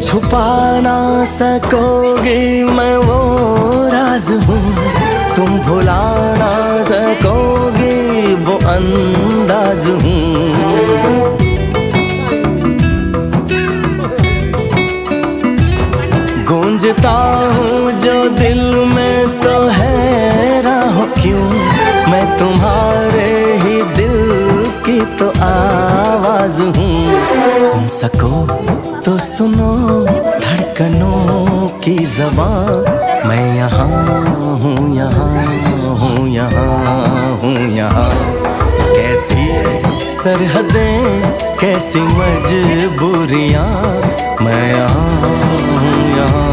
छुपा ना सकोगे मैं वो राज हूँ, तुम भुला ना सकोगे वो अंदाज हूँ। गूंजता हूँ जो दिल में तो हैरान हो क्यों, मैं तुम्हारे ही दिल की तो आवाज हूँ। सुन सको तो सुनो धड़कनों की ज़बान, मैं यहाँ हूँ, यहाँ हूँ, यहाँ हूँ, यहाँ। कैसी सरहदें कैसी मजबूरियाँ, मैं यहाँ हूँ, यहाँ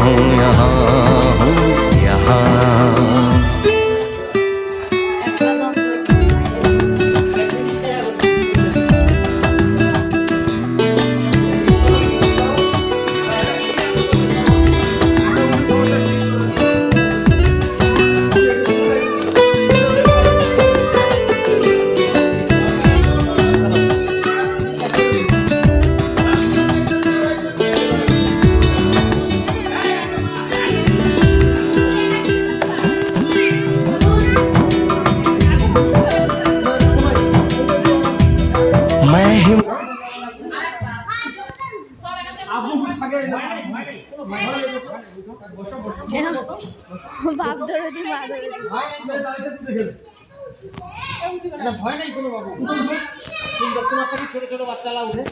हूँ, यहाँ हूँ, यहाँ। বাপ ধরে দি মা ধরে দি ভয় নাই কোনো বাবু, ছোট ছোট বাচ্চারা উঠে